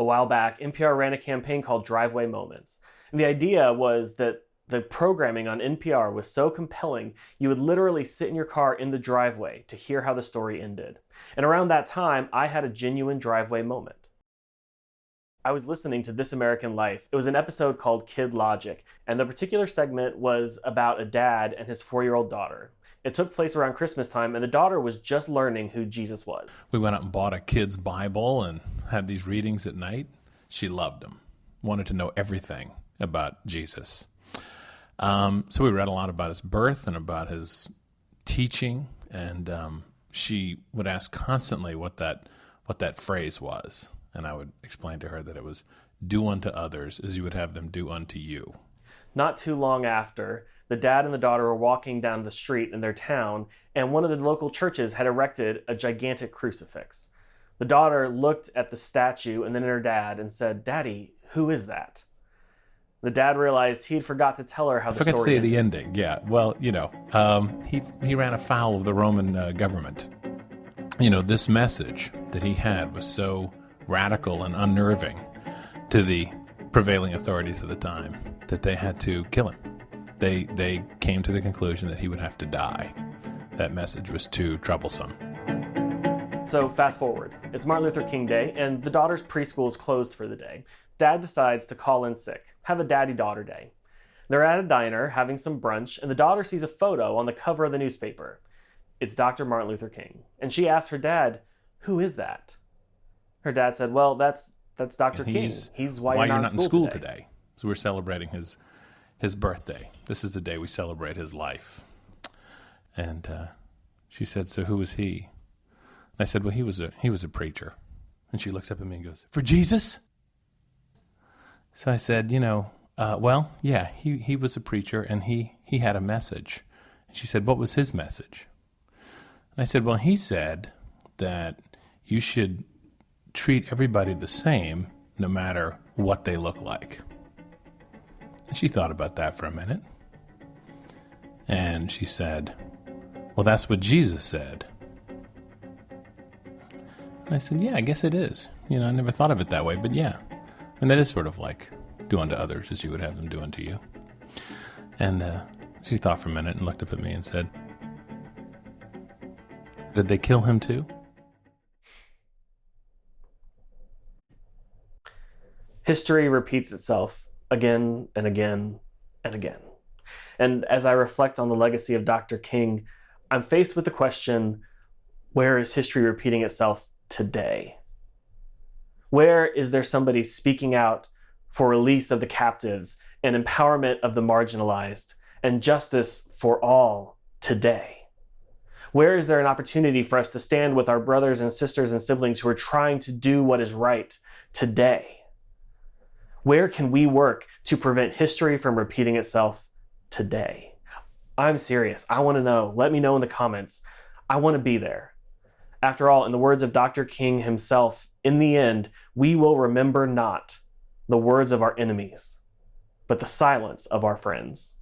A while back, NPR ran a campaign called Driveway Moments. And the idea was that the programming on NPR was so compelling, you would literally sit in your car in the driveway to hear how the story ended. And around that time, I had a genuine driveway moment. I was listening to This American Life. It was an episode called Kid Logic, and the particular segment was about a dad and his 4-year-old daughter. It took place around Christmas time, and the daughter was just learning who Jesus was. We went out and bought a kid's Bible and had these readings at night. She loved them, wanted to know everything about Jesus. So we read a lot about his birth and about his teaching, and she would ask constantly what that phrase was. And I would explain to her that it was, do unto others as you would have them do unto you. Not too long after, the dad and the daughter were walking down the street in their town, and one of the local churches had erected a gigantic crucifix. The daughter looked at the statue and then at her dad and said, "Daddy, who is that?" The dad realized he'd forgot to tell her how the story ended. I forgot to say the ending, yeah. Well, he ran afoul of the Roman government. This message that he had was so radical and unnerving to the prevailing authorities of the time that they had to kill him. They came to the conclusion that he would have to die. That message was too troublesome. So fast forward. It's Martin Luther King Day, and the daughter's preschool is closed for the day. Dad decides to call in sick, have a daddy-daughter day. They're at a diner having some brunch, and the daughter sees a photo on the cover of the newspaper. It's Dr. Martin Luther King. And she asks her dad, "Who is that?" Her dad said, "Well, that's Dr. King. He's why you're not in school today." So we're celebrating his birthday. This is the day we celebrate his life. And she said, "So who was he?" And I said, "Well, he was a preacher." And she looks up at me and goes, "For Jesus?" So I said, well, yeah, he was a preacher and he had a message. And she said, "What was his message?" And I said, "Well, he said that you should treat everybody the same no matter what they look like." And she thought about that for a minute. And she said, "Well, that's what Jesus said." And I said, "Yeah, I guess it is. I never thought of it that way, but yeah. And that is sort of like do unto others as you would have them do unto you." And she thought for a minute and looked up at me and said, "Did they kill him too?" History repeats itself again and again and again. And as I reflect on the legacy of Dr. King, I'm faced with the question, where is history repeating itself today? Where is there somebody speaking out for release of the captives and empowerment of the marginalized and justice for all today? Where is there an opportunity for us to stand with our brothers and sisters and siblings who are trying to do what is right today? Where can we work to prevent history from repeating itself today? I'm serious. I want to know. Let me know in the comments. I want to be there. After all, in the words of Dr. King himself, in the end, we will remember not the words of our enemies, but the silence of our friends.